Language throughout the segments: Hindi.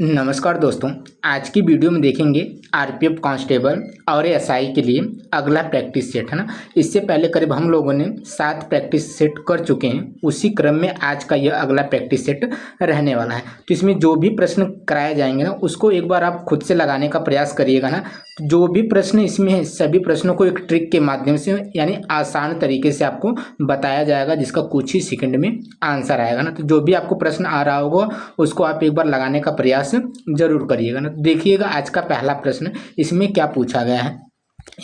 नमस्कार दोस्तों, आज की वीडियो में देखेंगे आरपीएफ कांस्टेबल और एसआई के लिए अगला प्रैक्टिस सेट है ना। इससे पहले करीब हम लोगों ने 7 प्रैक्टिस सेट कर चुके हैं। उसी क्रम में आज का यह अगला प्रैक्टिस सेट रहने वाला है। तो इसमें जो भी प्रश्न कराए जाएंगे ना, उसको एक बार आप खुद से लगाने का प्रयास करिएगा ना। जो भी प्रश्न इसमें है, सभी प्रश्नों को एक ट्रिक के माध्यम से यानी आसान तरीके से आपको बताया जाएगा, जिसका कुछ ही सेकंड में आंसर आएगा ना। तो जो भी आपको प्रश्न आ रहा होगा उसको आप एक बार लगाने का प्रयास जरूर करिएगा ना। देखिएगा आज का पहला प्रश्न, इसमें क्या पूछा गया है।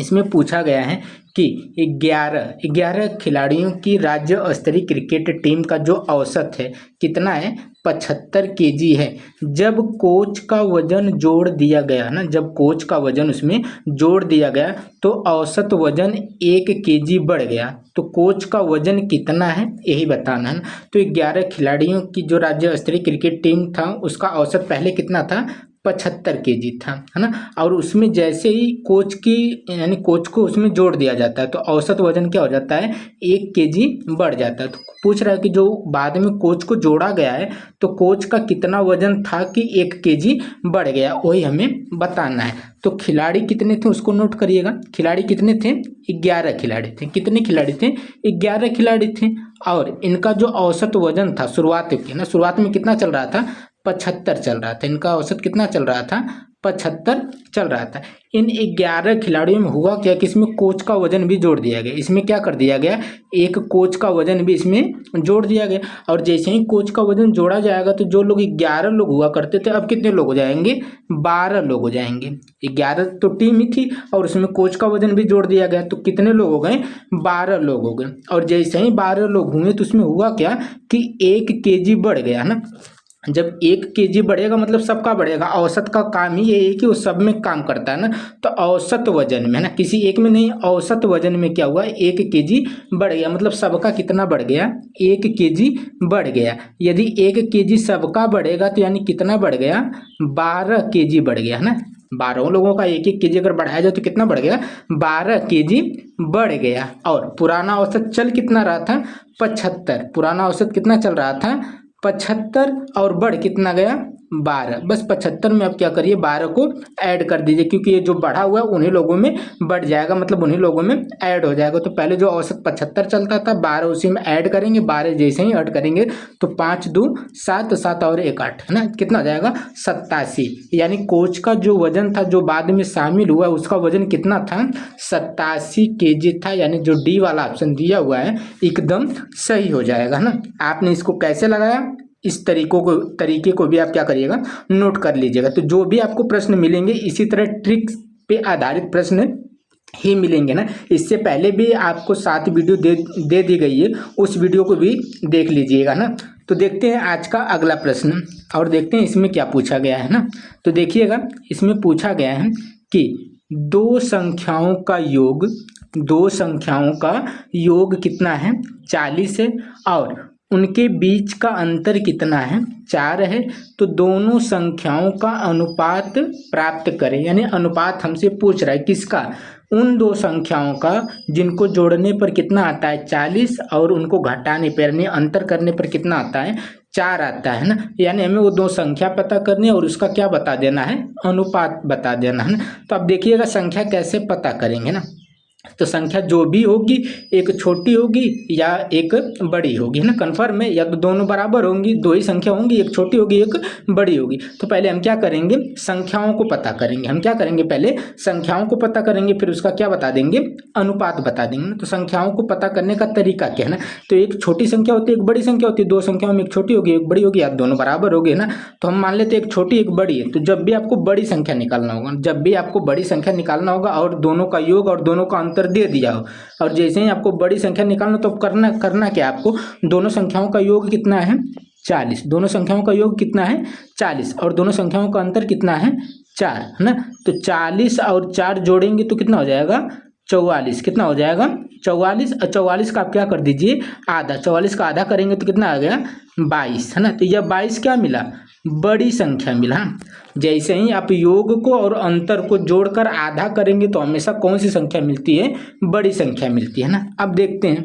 इसमें पूछा गया है कि 11 खिलाड़ियों की राज्य स्तरीय क्रिकेट टीम का जो औसत है कितना है, 75 केजी है। जब कोच का वजन जोड़ दिया गया ना, जब कोच का वजन उसमें जोड़ दिया गया तो औसत वजन 1 केजी बढ़ गया। तो कोच का वजन कितना है यही बताना है। तो 11 खिलाड़ियों की जो राज्य स्तरीय क्रिकेट टीम था उसका औसत पहले कितना था, 75 केजी था, है ना। और उसमें जैसे ही कोच की यानी कोच को उसमें जोड़ दिया जाता है तो औसत वजन क्या हो जाता है, 1 केजी बढ़ जाता है। तो पूछ रहा है कि जो बाद में कोच को जोड़ा गया है तो कोच का कितना वजन था कि 1 केजी बढ़ गया, वही हमें बताना है। तो खिलाड़ी कितने थे उसको नोट करिएगा। खिलाड़ी कितने थे, 11 खिलाड़ी थे। कितने खिलाड़ी थे, 11 खिलाड़ी थे। और इनका जो औसत वजन था शुरुआत में कितना चल रहा था, 75 चल रहा था। इनका औसत कितना चल रहा था, 75 चल रहा था। इन 11 खिलाड़ियों में हुआ क्या कि इसमें कोच का वजन भी जोड़ दिया गया। इसमें क्या कर दिया गया, एक कोच का वजन भी इसमें जोड़ दिया गया। और जैसे ही कोच का वजन जोड़ा जाएगा तो जो लोग 11 लोग हुआ करते थे अब कितने लोग हो जाएंगे, 12 लोग हो जाएंगे। 11 तो टीम ही थी और उसमें कोच का वजन भी जोड़ दिया गया तो कितने लोग हो गए, 12 लोग हो गए। और जैसे ही 12 लोग हुए तो उसमें हुआ क्या कि 1 केजी बढ़ गया ना। जब 1 केजी बढ़ेगा मतलब सबका बढ़ेगा। औसत का काम ही ये है कि वो सब में काम करता है ना। तो औसत वजन में है ना, किसी एक में नहीं, औसत वजन में क्या हुआ, 1 केजी बढ़ गया। मतलब सबका कितना बढ़ गया, 1 केजी बढ़ गया। यदि 1 केजी सबका बढ़ेगा तो यानी कितना बढ़ गया, 12 केजी बढ़ गया है ना। 12 लोगों का 1 केजी अगर बढ़ाया जाए तो कितना बढ़ गया, 12 केजी बढ़ गया। और पुराना औसत चल कितना रहा था, 75। पुराना औसत कितना चल रहा था, 75। और बढ़ कितना गया, 12। बस 75 में अब क्या करिए, 12 को ऐड कर दीजिए, क्योंकि ये जो बढ़ा हुआ है उन्हीं लोगों में बढ़ जाएगा, मतलब उन्हीं लोगों में ऐड हो जाएगा। तो पहले जो औसत 75 चलता था, 12 उसी में ऐड करेंगे। 12 जैसे ही ऐड करेंगे तो 5 2 7, 7 और 1 8, है ना। कितना हो जाएगा, 87। यानी कोच का जो वजन था जो बाद में शामिल हुआ उसका वजन कितना था, 87 केजी था। यानी जो डी वाला ऑप्शन दिया हुआ है एकदम सही हो जाएगा ना। आपने इसको कैसे लगाया, इस तरीके को भी आप क्या करिएगा, नोट कर लीजिएगा। तो जो भी आपको प्रश्न मिलेंगे इसी तरह ट्रिक्स पे आधारित प्रश्न ही मिलेंगे ना। इससे पहले भी आपको 7 वीडियो दे दी गई है, उस वीडियो को भी देख लीजिएगा ना। तो देखते हैं आज का अगला प्रश्न और देखते हैं इसमें क्या पूछा गया है ना। तो देखिएगा, इसमें पूछा गया है कि दो संख्याओं का योग कितना है, 40 है। और उनके बीच का अंतर कितना है, 4 है। तो दोनों संख्याओं का अनुपात प्राप्त करें। यानी अनुपात हमसे पूछ रहा है किसका, उन दो संख्याओं का जिनको जोड़ने पर कितना आता है, 40, और उनको घटाने पर यानी अंतर करने पर कितना आता है, 4 आता है ना। यानी हमें वो दो संख्या पता करनी है और उसका क्या बता देना है, अनुपात बता देना है ना। तो अब देखिएगा संख्या कैसे पता करेंगे ना। तो संख्या जो भी होगी, एक छोटी होगी या एक बड़ी होगी, है ना। कन्फर्म है, या तो दोनों बराबर होंगी, दो ही संख्या होंगी, एक छोटी होगी एक बड़ी होगी। तो पहले हम क्या करेंगे, संख्याओं को पता करेंगे। हम क्या करेंगे, पहले संख्याओं को पता करेंगे, फिर उसका क्या बता देंगे, अनुपात बता देंगे ना। तो संख्याओं को पता करने का तरीका क्या है ना, तो एक छोटी संख्या होती है एक बड़ी संख्या होती है। दो संख्याओं में एक छोटी होगी एक बड़ी होगी, या दोनों बराबर होगी ना। तो हम मान लेते हैं एक छोटी एक बड़ी है। तो जब भी आपको बड़ी संख्या निकालना होगा, और दोनों का योग और दोनों का अंतर दे दिया हो, और जैसे ही आपको बड़ी संख्या निकालना तो करना क्या, आपको दोनों संख्याओं का योग कितना है, 40। दोनों संख्याओं का योग कितना है, 40, और दोनों संख्याओं का अंतर कितना है, 4, है ना। तो 40 और 4 जोड़ेंगे तो कितना हो जाएगा, 44। कितना हो जाएगा, 44। और 44 का आप क्या कर दीजिए, आधा। 44 का आधा करेंगे तो कितना आ गया, 22, है ना। तो यह 22 क्या मिला, बड़ी संख्या मिला। जैसे ही आप योग को और अंतर को जोड़कर आधा करेंगे तो हमेशा कौन सी संख्या मिलती है, बड़ी संख्या मिलती है ना। अब देखते हैं,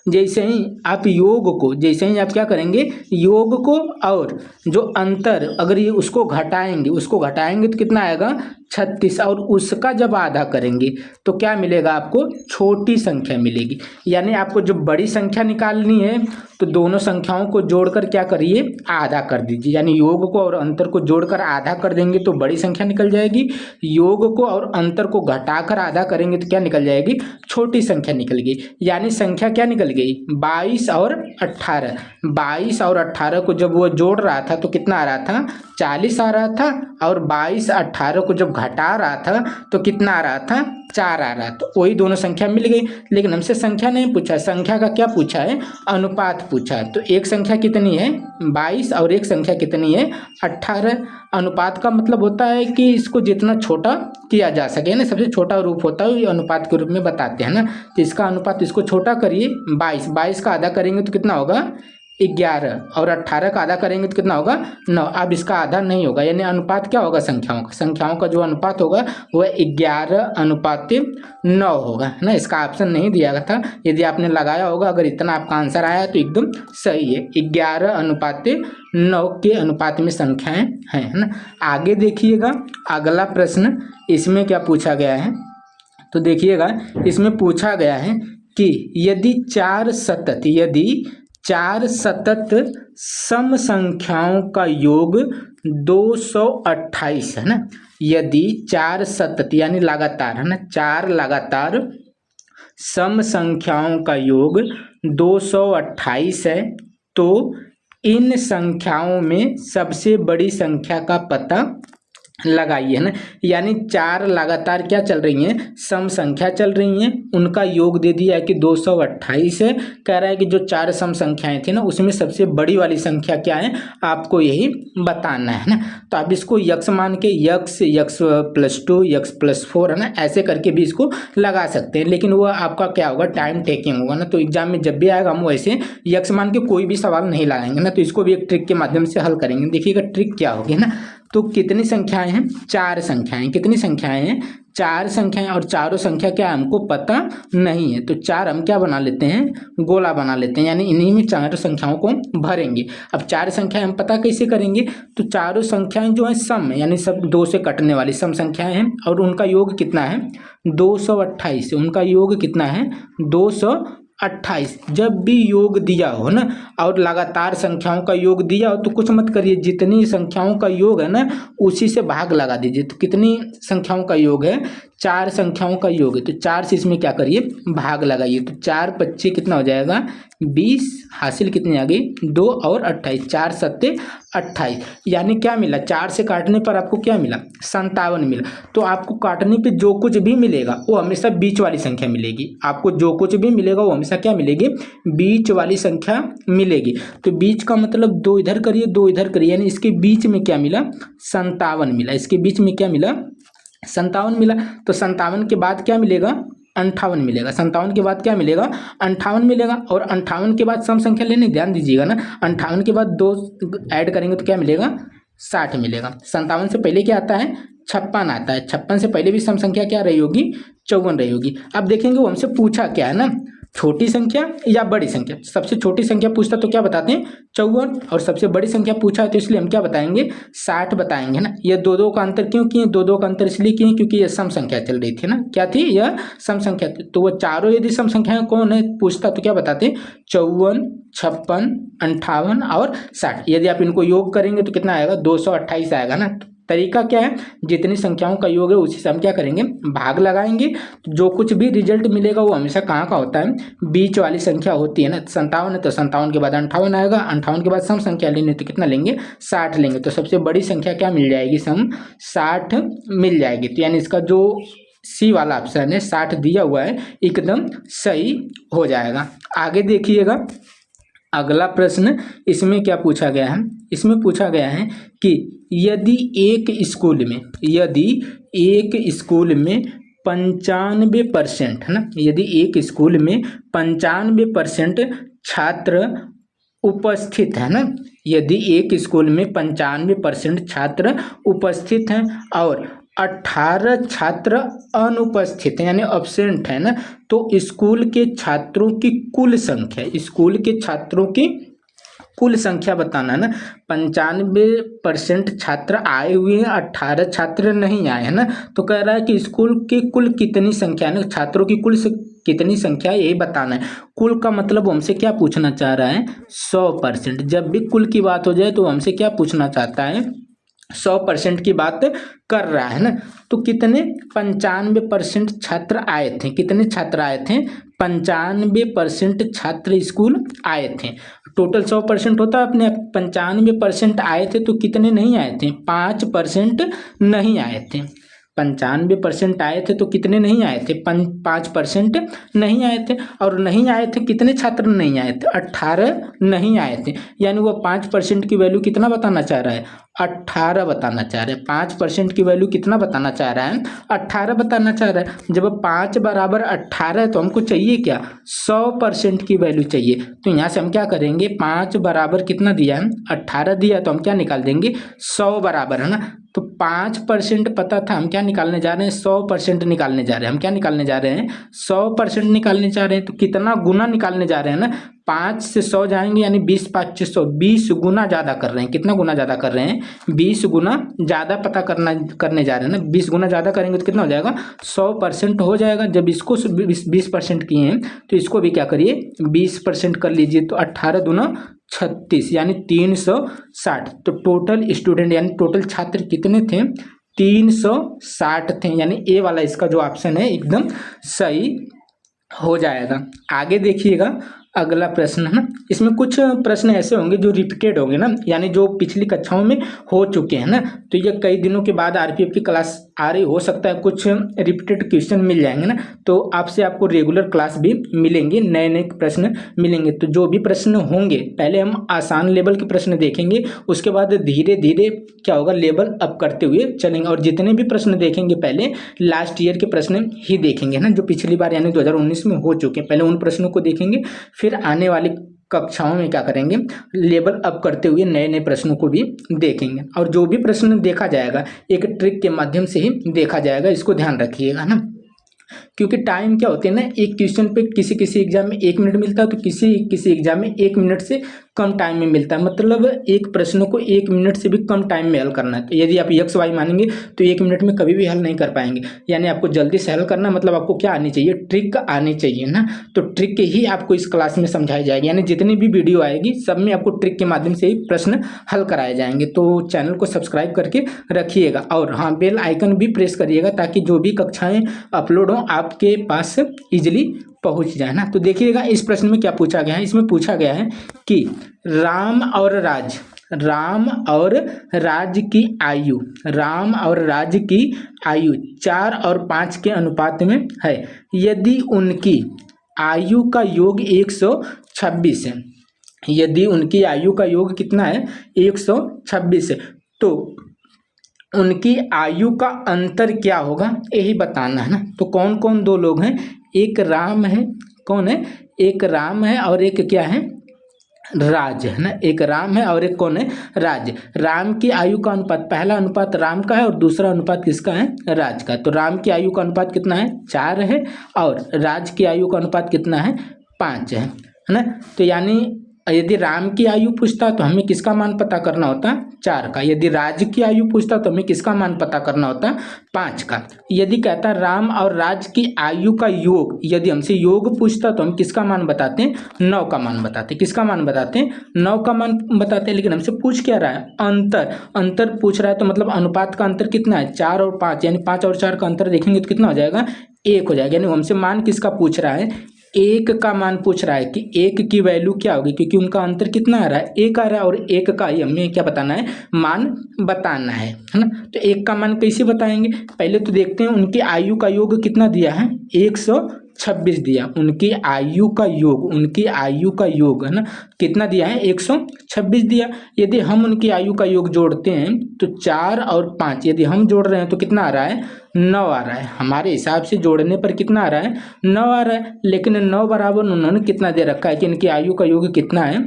जैसे ही आप योग को, जैसे ही आप क्या करेंगे, योग को और जो अंतर अगर ये उसको घटाएंगे तो कितना आएगा 36, और उसका जब आधा करेंगे तो क्या मिलेगा आपको, छोटी संख्या मिलेगी। यानी आपको जब बड़ी संख्या निकालनी है तो दोनों संख्याओं को जोड़कर क्या करिए, आधा कर दीजिए। यानी योग को और अंतर को जोड़कर आधा कर देंगे तो बड़ी संख्या निकल जाएगी, योग को और अंतर को घटाकर आधा करेंगे तो क्या निकल जाएगी, छोटी संख्या निकल गई। यानी संख्या क्या निकल गई, 22 और 18। 22 और 18 को जब वो जोड़ रहा था तो कितना आ रहा था, 40 आ रहा था, और 22 18 को जब घटा रहा था तो कितना आ रहा था, 4 आ रहा था। तो वही दोनों संख्या मिल गई। लेकिन हमसे संख्या नहीं पूछा, संख्या का क्या पूछा है, अनुपात पूछा है। तो एक संख्या कितनी है 22 और एक संख्या कितनी है 18। अनुपात का मतलब होता है कि इसको जितना छोटा किया जा सके ना, सबसे छोटा रूप होता है ये अनुपात के रूप में बताते हैं ना। तो इसका अनुपात, इसको छोटा करिए, 22 का आधा करेंगे तो कितना होगा 11, और 18 का आधा करेंगे तो कितना होगा 9। अब इसका आधा नहीं होगा, यानी अनुपात क्या होगा, संख्याओं का जो अनुपात होगा वह 11:9 होगा, है ना। इसका ऑप्शन नहीं दिया गया था, यदि आपने लगाया होगा, अगर इतना आपका आंसर आया तो एकदम सही है, 11:9 के अनुपात में संख्याएं हैं, है ना। आगे देखिएगा अगला प्रश्न, इसमें क्या पूछा गया है, तो देखिएगा इसमें पूछा गया है कि यदि चार सतत सम संख्याओं का योग 228 है ना। यदि 4 सतत यानी लगातार, है ना, 4 लगातार सम संख्याओं का योग 228 है तो इन संख्याओं में सबसे बड़ी संख्या का पता लगाइए, है ना। यानी 4 लगातार क्या चल रही हैं, सम संख्या चल रही हैं, उनका योग दे दिया है कि 228 है। कह रहा है कि जो 4 सम संख्याएं थी ना उसमें सबसे बड़ी वाली संख्या क्या है, आपको यही बताना है ना। तो आप इसको यक्स मान के यक्स +2 यक्स +4 है ना, ऐसे करके भी इसको लगा सकते हैं। लेकिन वो आपका क्या होगा, टाइम टेकिंग होगा ना। तो एग्जाम में जब भी आएगा हम वैसे यक्स मान के कोई भी सवाल नहीं लगाएंगे ना, तो इसको भी एक ट्रिक के माध्यम से हल करेंगे। देखिएगा ट्रिक क्या होगी ना। तो कितनी संख्याएं हैं, 4 संख्याएं। कितनी संख्याएं हैं, 4 संख्याएं, और चारों संख्या क्या हमको पता नहीं है। तो 4 हम क्या बना लेते हैं, गोला बना लेते हैं, यानी इन्हीं में 4 संख्याओं को भरेंगे। अब 4 संख्याएं हम पता कैसे करेंगे, तो चारों संख्याएं जो है सम है, यानी सब 2 से कटने वाली सम संख्याएं हैं, और उनका योग कितना है 228। उनका योग कितना है 228। जब भी योग दिया हो ना और लगातार संख्याओं का योग दिया हो तो कुछ मत करिए, जितनी संख्याओं का योग है ना उसी से भाग लगा दीजिए। तो कितनी संख्याओं का योग है, 4 संख्याओं का योग है, तो 4 से इसमें क्या करिए, भाग लगाइए। तो 4 25 कितना हो जाएगा 20, हासिल कितनी आ गई 2 और 28, 4 7 28। यानी क्या मिला, 4 से काटने पर आपको क्या मिला 57 मिला। तो आपको काटने पे जो कुछ भी मिलेगा वो हमेशा बीच वाली संख्या मिलेगी। आपको जो कुछ भी मिलेगा वो हमेशा क्या मिलेगी, बीच वाली संख्या मिलेगी। तो बीच का मतलब 2 इधर करिए 2 इधर करिए, यानी इसके बीच में क्या मिला 57 मिला। इसके बीच में क्या मिला 57 मिला। तो 57 के बाद क्या मिलेगा 58 मिलेगा। 57 के बाद क्या मिलेगा 58 मिलेगा। और 58 के बाद सम संख्या लेने ध्यान दीजिएगा ना, 58 के बाद 2 ऐड करेंगे तो क्या मिलेगा 60 मिलेगा। 57 से पहले क्या आता है 56 आता है। 56 से पहले भी सम संख्या क्या रही होगी 54 रही होगी। अब देखेंगे वो हमसे पूछा क्या है ना, छोटी संख्या या बड़ी संख्या। सबसे छोटी संख्या पूछता तो क्या बताते हैं 54, और सबसे बड़ी संख्या पूछा है तो इसलिए हम क्या बताएंगे 60 बताएंगे ना। ये 2-2 का अंतर क्यों किए, 2-2 का अंतर इसलिए किए क्योंकि ये सम संख्या चल रही थी ना। क्या थी, यह सम संख्या थी। तो वो चारों यदि सम संख्याएं कौन है पूछता तो क्या बताते 54, 56, 58 और 60। यदि आप इनको योग करेंगे तो कितना आएगा 228 आएगा ना। तरीका क्या है, जितनी संख्याओं का योग है उसी से हम क्या करेंगे भाग लगाएंगे। जो कुछ भी रिजल्ट मिलेगा वो हमेशा कहाँ का होता है, बीच वाली संख्या होती है ना। 57 है तो 57 के बाद 58 आएगा, 58 के बाद सम संख्या लेंगे तो कितना लेंगे 60 लेंगे। तो सबसे बड़ी संख्या क्या मिल जाएगी, सम 60 मिल जाएगी। तो यानी इसका जो सी वाला ऑप्शन है 60 दिया हुआ है एकदम सही हो जाएगा। आगे देखिएगा अगला प्रश्न, इसमें क्या पूछा गया है, इसमें पूछा गया है कि यदि एक स्कूल में 95% है ना, यदि एक स्कूल में 95% छात्र उपस्थित है ना, यदि एक स्कूल में 95% छात्र उपस्थित हैं और 18 छात्र अनुपस्थित हैं यानी अब्सेंट है ना, तो स्कूल के छात्रों की कुल संख्या, स्कूल के छात्रों की कुल संख्या बताना है ना। 95% छात्र आए हुए हैं, 18 छात्र नहीं आए, है ना। तो कह रहा है कि स्कूल के कुल कितनी संख्या है, छात्रों की कुल कितनी संख्या यही बताना है। कुल का मतलब हमसे क्या पूछना चाह रहा है, 100%। जब भी कुल की बात हो जाए तो हमसे क्या पूछना चाहता है, 100% की बात कर रहा है ना। तो कितने 95% छात्र आए थे, कितने छात्र आए थे, 95% छात्र स्कूल आए थे। टोटल 100% होता है अपने, 95% आए थे तो कितने नहीं आए थे, 5% नहीं आए थे। 95% आए थे तो कितने नहीं आए थे, 5% नहीं आए थे। और नहीं आए थे कितने छात्र नहीं आए थे, 18 नहीं आए थे। यानी वो 5% की वैल्यू कितना बताना चाह रहा है, 18 बताना चाह रहा है। 5% की वैल्यू कितना बताना चाह रहा है, 18 बताना चाह रहा है। जब 5 बराबर 18 है तो हमको चाहिए क्या, 100% की वैल्यू चाहिए। तो यहाँ से हम क्या करेंगे, 5 बराबर कितना दिया है, 18 दिया, तो हम क्या निकाल देंगे, 100 बराबर, है ना। तो 5% पता था, हम क्या निकालने जा रहे हैं, 100% निकालने जा रहे हैं। हम क्या निकालने जा रहे हैं, 100% निकालने जा रहे हैं। तो कितना गुना निकालने जा रहे हैं ना, 5 से 100 जाएंगे यानी 20 5 100, 20 गुना ज़्यादा कर रहे हैं। कितना गुना ज़्यादा कर रहे हैं, 20 गुना ज़्यादा पता करने जा रहे हैं ना। 20 गुना ज़्यादा करेंगे तो कितना हो जाएगा, 100% हो जाएगा। जब इसको 20% किए हैं तो इसको भी क्या करिए, 20% कर लीजिए। तो 18 दूना 36 यानी 360। तो टोटल स्टूडेंट यानी टोटल छात्र कितने थे, 360 थे। यानी ए वाला इसका जो ऑप्शन है एकदम सही हो जाएगा। आगे देखिएगा अगला प्रश्न है ना, इसमें कुछ प्रश्न ऐसे होंगे जो रिपीटेड होंगे ना, यानी जो पिछली कक्षाओं में हो चुके हैं ना। तो ये कई दिनों के बाद आरपीएफ की क्लास आ रही, हो सकता है कुछ रिपीटेड क्वेश्चन मिल जाएंगे ना। तो आपको रेगुलर क्लास भी मिलेंगे, नए नए प्रश्न मिलेंगे। तो जो भी प्रश्न होंगे पहले हम आसान लेवल के प्रश्न देखेंगे, उसके बाद धीरे धीरे क्या होगा, लेवल अप करते हुए चलेंगे। और जितने भी प्रश्न देखेंगे पहले लास्ट ईयर के प्रश्न ही देखेंगे ना, जो पिछली बार यानी 2019 में हो चुके हैं, पहले उन प्रश्नों को देखेंगे। फिर आने वाली कक्षाओं में क्या करेंगे, लेवल अप करते हुए नए नए प्रश्नों को भी देखेंगे। और जो भी प्रश्न देखा जाएगा एक ट्रिक के माध्यम से ही देखा जाएगा, इसको ध्यान रखिएगा ना। क्योंकि टाइम क्या होते हैं ना, एक क्वेश्चन पे किसी किसी एग्जाम में 1 मिनट मिलता है, तो किसी किसी एग्जाम में 1 मिनट से कम टाइम में मिलता है। मतलब एक प्रश्न को 1 मिनट से भी कम टाइम में हल करना है। तो यदि आप एक्स वाई मानेंगे तो 1 मिनट में कभी भी हल नहीं कर पाएंगे। यानी आपको जल्दी से हल करना, मतलब आपको क्या आनी चाहिए, ट्रिक आनी चाहिए ना। तो ट्रिक ही आपको इस क्लास में समझाई जाएगी। यानी जितनी भी वीडियो आएगी सब में आपको ट्रिक के माध्यम से ही प्रश्न हल कराए जाएंगे। तो चैनल को सब्सक्राइब करके रखिएगा और हाँ, बेल आइकन भी प्रेस करिएगा ताकि जो भी कक्षाएं अपलोड हों आपके पास इजिली पहुंच जाए ना। तो देखिएगा इस प्रश्न में क्या पूछा गया है। इसमें पूछा गया है कि राम और राज की आयु, राम और राज की आयु 4 और 5 के अनुपात में है। यदि उनकी आयु का योग 126 है, यदि उनकी आयु का योग कितना है, 126 है, तो उनकी आयु का अंतर क्या होगा, यही बताना है ना। तो कौन कौन दो लोग हैं, एक राम है, कौन है, एक राम है और एक क्या है, राज, है ना। एक राम है और एक कौन है, राज। राम की आयु का अनुपात, पहला अनुपात राम का है और दूसरा अनुपात किसका है, राज का। तो राम की आयु का अनुपात कितना है, 4 है और राज की आयु का अनुपात कितना है, 5 है ना। तो यानी यदि राम की आयु पूछता तो हमें किसका मान पता करना होता, 4 का। यदि राज की आयु पूछता तो हमें किसका मान पता करना होता, 5 का। यदि कहता राम और राज की आयु का योग, यदि हमसे योग पूछता तो हम किसका मान बताते हैं, 9 का मान बताते। किसका मान बताते हैं, 9 का मान बताते हैं। लेकिन हमसे पूछ क्या रहा है, अंतर पूछ रहा है। तो मतलब अनुपात का अंतर कितना है, 4 और 5, यानी 5 और 4 का अंतर देखेंगे तो कितना हो जाएगा, 1 हो जाएगा। यानी हमसे मान किसका पूछ रहा है, 1 का मान पूछ रहा है कि 1 की वैल्यू क्या होगी, क्योंकि उनका अंतर कितना आ रहा है, 1 आ रहा है और 1 का ही हमें क्या बताना है, मान बताना है ना। तो 1 का मान कैसे बताएंगे, पहले तो देखते हैं उनकी आयु का योग कितना दिया है, 126 दिया। उनकी आयु का योग, उनकी आयु का योग है ना, कितना दिया है, 126 दिया। यदि हम उनकी आयु का योग जोड़ते हैं तो 4 और 5 यदि हम जोड़ रहे हैं तो कितना आ रहा है, 9 आ रहा है। हमारे हिसाब से जोड़ने पर कितना आ रहा है, 9 आ रहा है। लेकिन 9 बराबर उन्होंने कितना दे रखा है कि इनकी आयु का योग कितना है,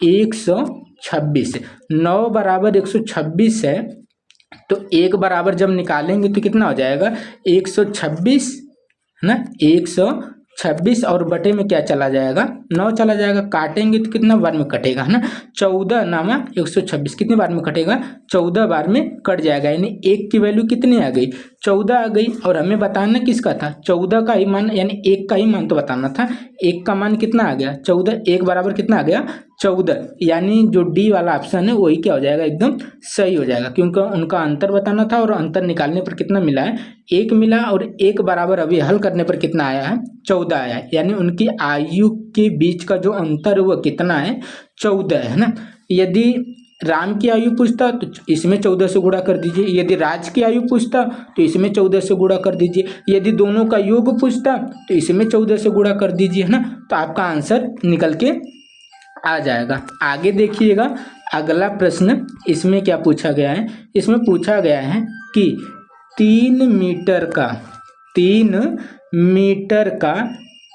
126। 9 बराबर 126 है तो 1 बराबर जब निकालेंगे तो कितना हो जाएगा 126, है ना, 126 और बटे में क्या चला जाएगा 9 चला जाएगा। काटेंगे तो कितना बार में कटेगा, है ना, 14 नामा 126 कितने बार में कटेगा 14 बार में कट जाएगा। यानी 1 की वैल्यू कितनी आ गई 14 आ गई। और हमें बताना किसका था 14 का ही मान, यानी 1 का ही मान तो बताना था। 1 का मान कितना आ गया 14, 1 बराबर कितना आ गया 14। यानी जो डी वाला ऑप्शन है वही क्या हो जाएगा एकदम सही हो जाएगा, क्योंकि उनका अंतर बताना था और अंतर निकालने पर कितना मिला है 1 मिला। और 1 बराबर अभी हल करने पर कितना आया है 14 आया है। यानी उनकी आयु के बीच का जो अंतर है वो कितना है 14 है ना। यदि राम की आयु पूछता तो इसमें 14 से गुणा कर दीजिए, यदि राज की आयु पूछता तो इसमें 14 से गुणा कर दीजिए, यदि दोनों का योग पूछता तो इसमें 14 से गुणा कर दीजिए, है ना। तो आपका आंसर निकल के आ जाएगा। आगे देखिएगा अगला प्रश्न, इसमें क्या पूछा गया है, इसमें पूछा गया है कि 3 मीटर का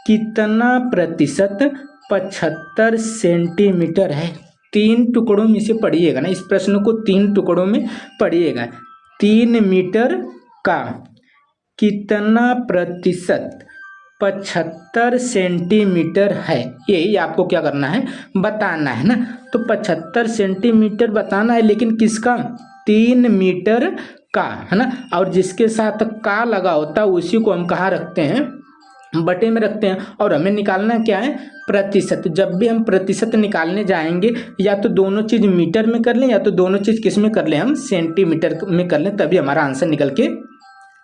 कितना प्रतिशत 75 सेंटीमीटर है। 3 टुकड़ों में से पढ़िएगा ना, इस प्रश्न को 3 टुकड़ों में पढ़िएगा। 3 मीटर का कितना प्रतिशत 75 सेंटीमीटर है, यही आपको क्या करना है बताना है ना। तो 75 सेंटीमीटर बताना है, लेकिन किसका 3 मीटर का, है ना। और जिसके साथ का लगा होता है उसी को हम कहाँ रखते हैं बटे में रखते हैं। और हमें निकालना क्या है प्रतिशत। जब भी हम प्रतिशत निकालने जाएंगे या तो दोनों चीज मीटर में कर लें या तो दोनों चीज किस में कर लें हम सेंटीमीटर में कर लें, तभी हमारा आंसर निकल के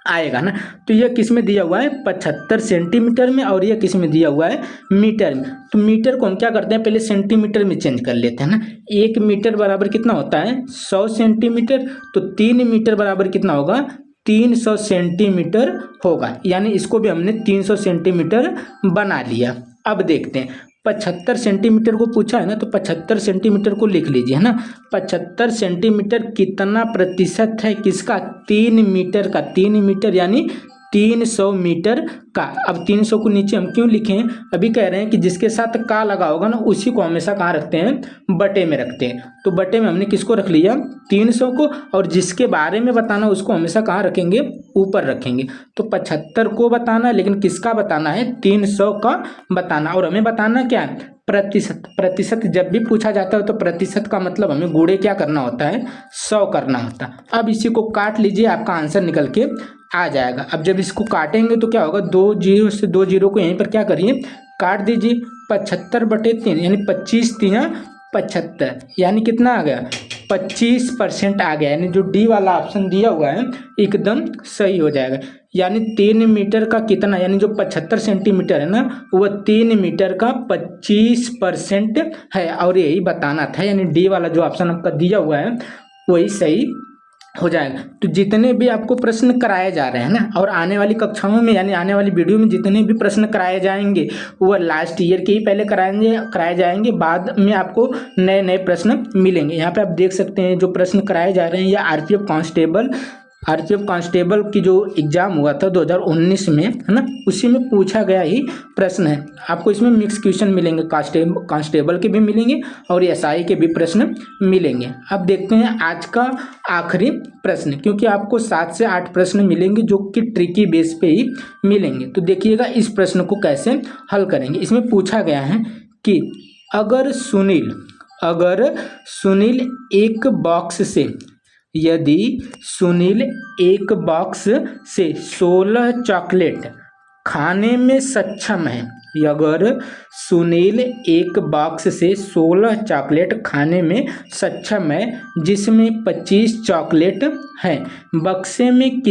आएगा ना। तो यह किस में दिया हुआ है 75 सेंटीमीटर में और यह किस में दिया हुआ है मीटर में। तो मीटर को हम क्या करते हैं पहले सेंटीमीटर में चेंज कर लेते हैं ना। 1 मीटर बराबर कितना होता है 100 सेंटीमीटर, तो 3 मीटर बराबर कितना होगा 300 सेंटीमीटर होगा। यानी इसको भी हमने 300 सेंटीमीटर बना लिया। अब देखते हैं 75 सेंटीमीटर को पूछा है ना, तो 75 सेंटीमीटर को लिख लीजिए, है ना। 75 सेंटीमीटर कितना प्रतिशत है किसका 3 मीटर का। 3 मीटर यानी 300 मीटर का। अब 300 को नीचे हम क्यों लिखें, अभी कह रहे हैं कि जिसके साथ का लगा होगा ना उसी को हमेशा कहाँ रखते हैं बटे में रखते हैं। तो बटे में हमने किसको रख लिया 300 को, और जिसके बारे में बताना उसको हमेशा कहाँ रखेंगे ऊपर रखेंगे। तो 75 को बताना है, लेकिन किसका बताना है 300 का बताना। और हमें बताना क्या है प्रतिशत। प्रतिशत जब भी पूछा जाता है तो प्रतिशत का मतलब हमें गुणे क्या करना होता है 100 करना होता है। अब इसी को काट लीजिए, आपका आंसर निकल के आ जाएगा। अब जब इसको काटेंगे तो क्या होगा 2 जीरो से 2 जीरो को यहीं पर क्या करिए काट दीजिए। 75/3 यानी 25 3 75, यानी कितना आ गया 25% आ गया। यानी जो डी वाला ऑप्शन दिया हुआ है एकदम सही हो जाएगा। यानी 3 मीटर का कितना, यानी जो 75 सेंटीमीटर है ना वह 3 मीटर का 25% है, और यही बताना था। यानी डी वाला जो ऑप्शन आपका दिया हुआ है वही सही हो जाएगा। तो जितने भी आपको प्रश्न कराए जा रहे हैं ना, और आने वाली कक्षाओं में यानी आने वाली वीडियो में जितने भी प्रश्न कराए जाएंगे वो लास्ट ईयर के ही पहले कराए जाएंगे, बाद में आपको नए नए प्रश्न मिलेंगे। यहाँ पे आप देख सकते हैं जो प्रश्न कराए जा रहे हैं या आरपीएफ कांस्टेबल की जो एग्जाम हुआ था 2019 में, है ना, उसी में पूछा गया ही प्रश्न है। आपको इसमें मिक्स क्वेश्चन मिलेंगे, कांस्टेबल के भी मिलेंगे और एसआई के भी प्रश्न मिलेंगे। अब देखते हैं आज का आखिरी प्रश्न, क्योंकि आपको 7 से 8 प्रश्न मिलेंगे जो कि ट्रिकी बेस पे ही मिलेंगे। तो देखिएगा इस प्रश्न को कैसे हल करेंगे। इसमें पूछा गया है कि अगर सुनील एक बॉक्स से, यदि सुनील एक बॉक्स से 16 चॉकलेट खाने में सक्षम है, अगर सुनील एक बॉक्स से 16 चॉकलेट खाने में सक्षम है जिसमें 25 चॉकलेट हैं, बक्से में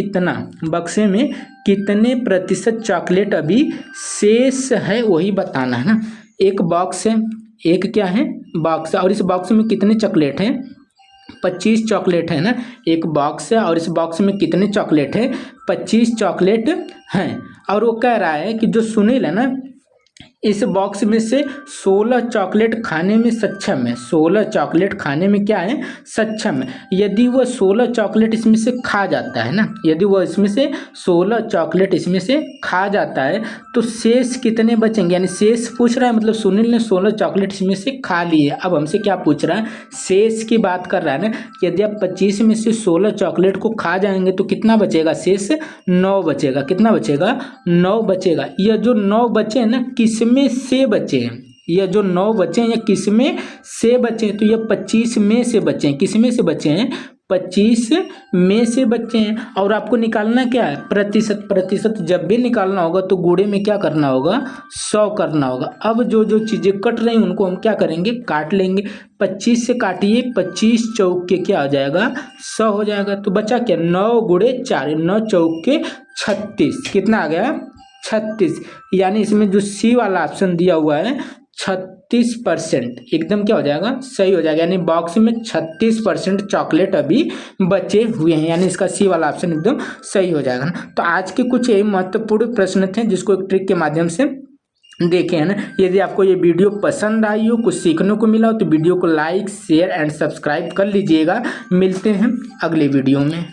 कितने प्रतिशत चॉकलेट अभी शेष है वही बताना है ना। एक बॉक्स है, एक क्या है बॉक्स, और इस बॉक्स में कितने चॉकलेट हैं 25 चॉकलेट है ना। एक बॉक्स है और इस बॉक्स में कितने चॉकलेट है 25 चॉकलेट हैं। और वो कह रहा है कि जो सुनील है ना इस बॉक्स में से 16 चॉकलेट खाने में सक्षम है। 16 चॉकलेट खाने में क्या है, सक्षम है। यदि वह 16 चॉकलेट इसमें से खा जाता है ना, यदि वह इसमें से 16 चॉकलेट इसमें से खा जाता है तो शेष कितने बचेंगे, यानी शेष पूछ रहा है, मतलब सुनील ने 16 चॉकलेट इसमें से खा लिए। अब हमसे क्या पूछ रहा है, शेष की बात कर रहा है ना। यदि आप 25 में से 16 चॉकलेट को खा जाएंगे तो कितना बचेगा, शेष 9 बचेगा। कितना बचेगा, 9 बचेगा। यह जो 9 बचे हैं ना, किसमें से बचे हैं, यह जो 9 बचे हैं, या किसमें से बचे हैं, तो यह 25 में से बचे हैं। किसमें से बचे हैं, 25 में से बचे हैं। और आपको निकालना क्या है, प्रतिशत। प्रतिशत जब भी निकालना होगा तो गुणे में क्या करना होगा, 100 करना होगा। अब जो जो चीज़ें कट रही हैं उनको हम क्या करेंगे, काट लेंगे। 25 से काटिए, 25 चौक के क्या हो जाएगा, 100 हो जाएगा। तो बचा क्या, 9 गुणे 4, 9 चौक के 36। कितना आ गया, 36। यानी इसमें जो सी वाला ऑप्शन दिया हुआ है 36% एकदम क्या हो जाएगा, सही हो जाएगा। यानी बॉक्स में 36% चॉकलेट अभी बचे हुए हैं, यानी इसका सी वाला ऑप्शन एकदम सही हो जाएगा ना। तो आज के कुछ यही महत्वपूर्ण प्रश्न थे जिसको एक ट्रिक के माध्यम से देखे हैं ना। यदि आपको ये वीडियो पसंद आई हो, कुछ सीखने को मिला हो, तो वीडियो को लाइक शेयर एंड सब्सक्राइब कर लीजिएगा। मिलते हैं अगले वीडियो में।